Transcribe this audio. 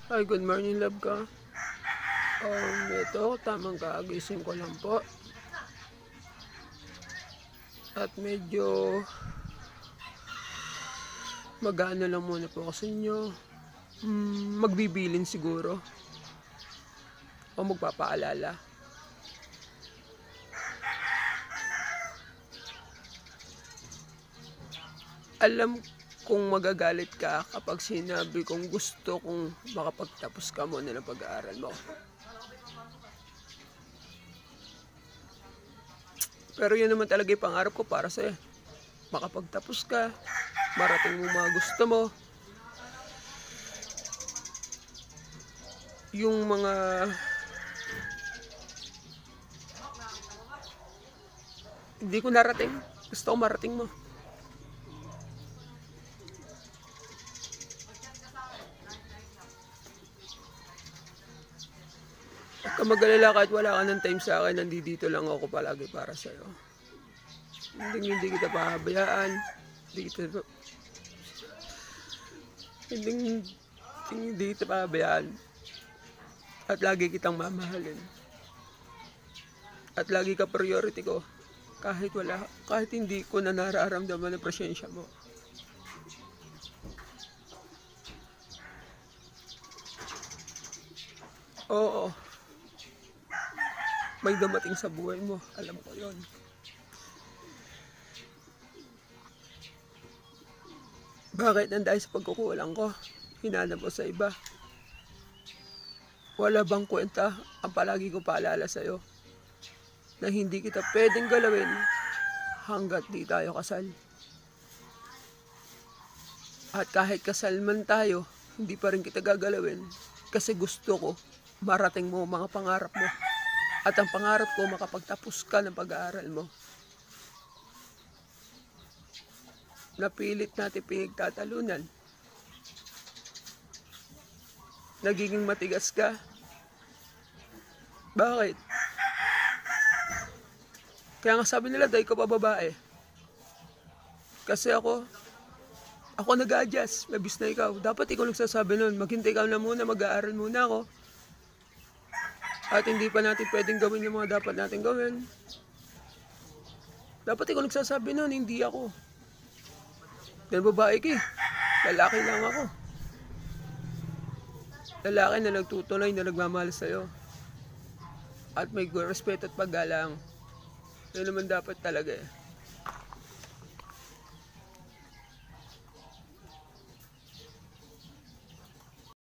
Hi, good morning, love ka. Ito, tamang kagising ko lang po. At medyo mag-ano lang muna po ako sa inyo. Magbibilin siguro. O magpapaalala. Alam kung magagalit ka kapag sinabi kong gusto kong makapagtapos ka muna ng pag-aaral mo. Pero yun naman talaga yung pangarap ko para sa'yo. Makapagtapos ka, marating mo mga gusto mo. Yung mga hindi ko narating, gusto ko marating mo. Huwag ka mag-alala kahit wala ka ng time sa akin, nandito lang ako palagi para sa'yo. Hindi kita pahabayaan, hindi kita pahabayaan. At lagi kitang mamahalin. At lagi ka priority ko. Kahit hindi ko na nararamdaman ang presensya mo. Oo. May dumating sa buhay mo. Alam ko yon. Bakit dahil sa pagkukulang ko, hinanap mo sa iba? Wala bang kwenta ang palagi ko paalala sa'yo na hindi kita pwedeng galawin hanggat di tayo kasal? At kahit kasal man tayo, hindi pa rin kita gagalawin kasi gusto ko marating mo mga pangarap mo. At ang pangarap ko, makapagtapos ka ng pag-aaral mo. Napilit natin pinagtatalunan. Nagiging matigas ka. Bakit? Kaya nga sabi nila, dahil ko pa babae. Kasi ako nag-a-adjust, mabis na ikaw. Dapat ikaw nagsasabi nun, maghintay ka na muna, mag-aaral muna ako. At hindi pa natin pwedeng gawin yung mga dapat natin gawin. Dapat ikaw nagsasabi nun, hindi ako. Dahil babae ka eh. Lalaki lang ako. Lalaki na nagtutunay na nagmamahal sa'yo. At may respeto at paggalang. Yun naman dapat talaga eh.